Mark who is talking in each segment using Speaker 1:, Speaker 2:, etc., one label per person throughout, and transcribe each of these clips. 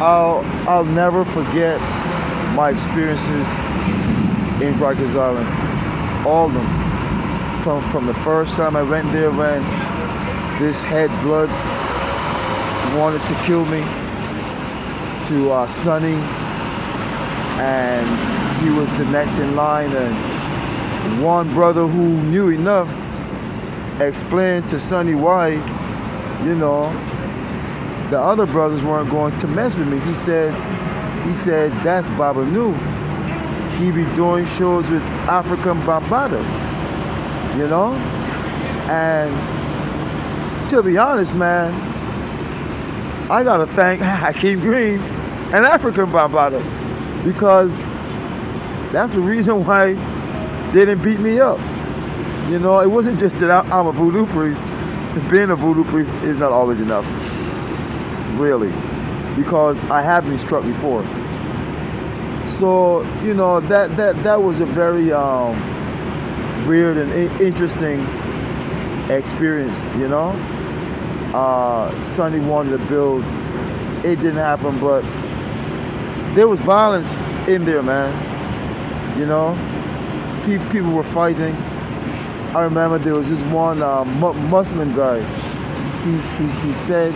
Speaker 1: I'll never forget my experiences in Rikers Island. All of them. From the first time I went there when this head blood wanted to kill me to Sonny, and he was the next in line, and one brother who knew enough explained to Sonny why, the other brothers weren't going to mess with me. He said that's Baba Nu. He be doing shows with African Bambaataa, and to be honest, man, I gotta thank Hakeem Green and African Bambaataa, because that's the reason why they didn't beat me up. It wasn't just that I'm a voodoo priest. Being a voodoo priest is not always enough, really, because I have been struck before. So that was a very weird and interesting experience. Sonny wanted to build. It didn't happen, but there was violence in there, man. People were fighting. I remember there was this one Muslim guy. He said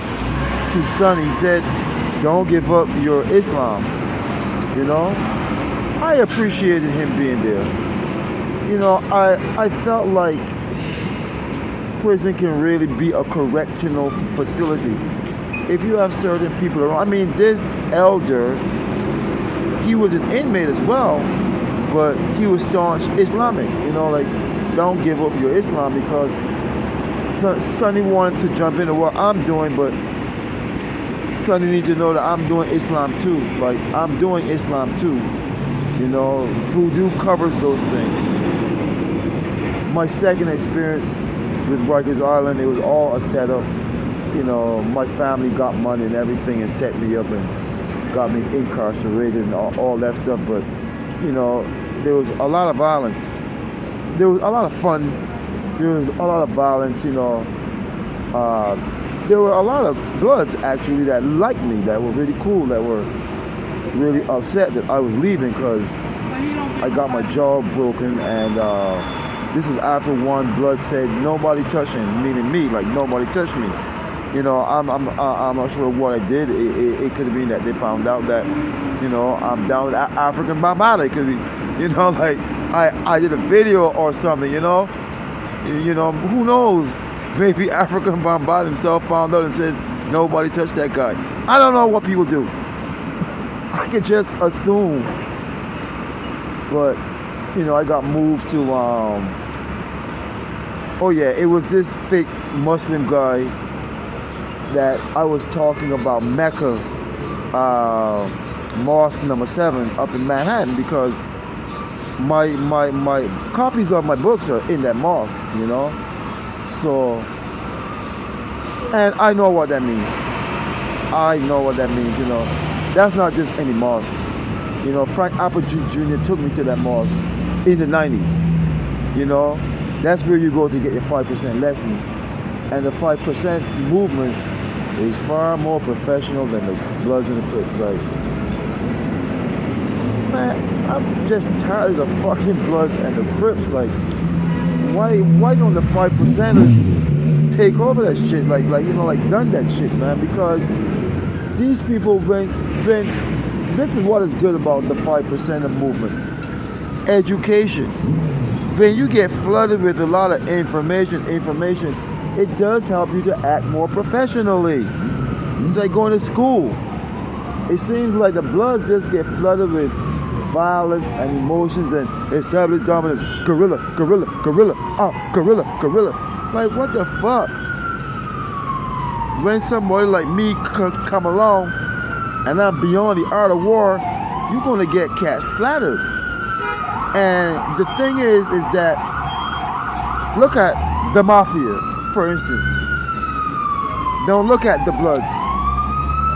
Speaker 1: to Sonny, he said, "Don't give up your Islam." I appreciated him being there. I felt like prison can really be a correctional facility if you have certain people around. I mean, this elder, he was an inmate as well, but he was staunch Islamic. Don't give up your Islam, because Sonny wanted to jump into what I'm doing, but Sonny needs to know that I'm doing Islam too. Like, I'm doing Islam too. Voodoo covers those things. My second experience with Rikers Island, it was all a setup. My family got money and everything and set me up and got me incarcerated and all that stuff. But, there was a lot of violence. There was a lot of fun. There was a lot of violence, there were a lot of Bloods actually that liked me, that were really cool, that were really upset that I was leaving because I got my jaw broken, and this is after one Blood said nobody touched him, meaning me, like nobody touched me. I'm not sure what I did. It could have been that they found out that I'm down with African Bambaataa. It could be, like I did a video or something. Who knows? Maybe African Bambaataa himself found out and said nobody touched that guy. I don't know what people do. I could just assume. But I got moved to it was this fake Muslim guy that I was talking about Mecca Mosque number 7 up in Manhattan, because my copies of my books are in that mosque, So, and I know what that means. That's not just any mosque. Frank Applejack Jr. took me to that mosque in the 90s. That's where you go to get your 5% lessons. And the 5% movement is far more professional than the Bloods and the Crips. Like, man, I'm just tired of the fucking Bloods and the Crips. Like, why don't the 5%ers take over that shit? Like done that shit, man. Because these people, this is what is good about the 5%er movement. Education. When you get flooded with a lot of information, it does help you to act more professionally. It's like going to school. It seems like the Bloods just get flooded with violence and emotions and established dominance. Guerrilla. Like, what the fuck? When somebody like me come along and I'm beyond the art of war, you're gonna get cat splattered. And the thing is that, look at the Mafia, for instance. Don't look at the Bloods.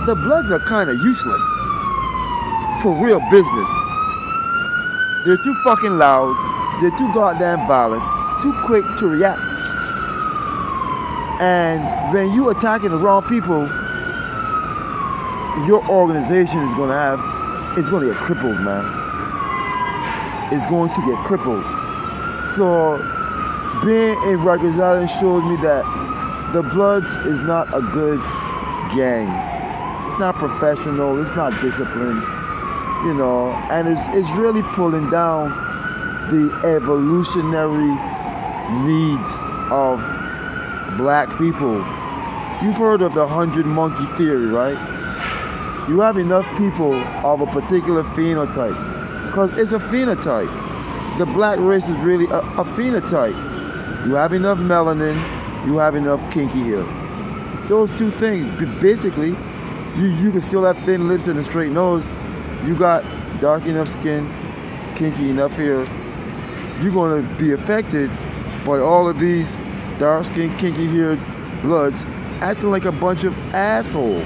Speaker 1: The Bloods are kind of useless for real business. They're too fucking loud. They're too goddamn violent. Too quick to react. And when you attacking the wrong people, your organization is going to it's going to get crippled, man. It's going to get crippled. So being in Rikers Island showed me that the Bloods is not a good gang. It's not professional. It's not disciplined. You know, and it's really pulling down the evolutionary needs of black people. You've heard of the 100 monkey theory, right? You have enough people of a particular phenotype, because it's a phenotype. The black race is really a phenotype. You have enough melanin, you have enough kinky hair. Those two things, basically, you can still have thin lips and a straight nose. You got dark enough skin, kinky enough hair. You're going to be affected by all of these dark-skinned, kinky-haired Bloods acting like a bunch of assholes.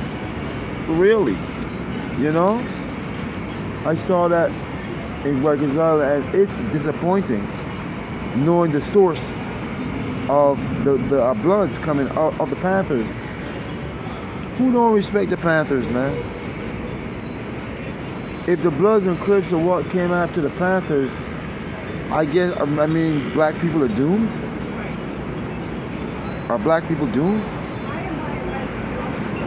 Speaker 1: Really. You know? I saw that in Rikers Island, and it's disappointing knowing the source of the Bloods coming out of the Panthers. Who don't respect the Panthers, man? If the Bloods and Crips are what came after the Panthers, I mean, black people are doomed? Are black people doomed?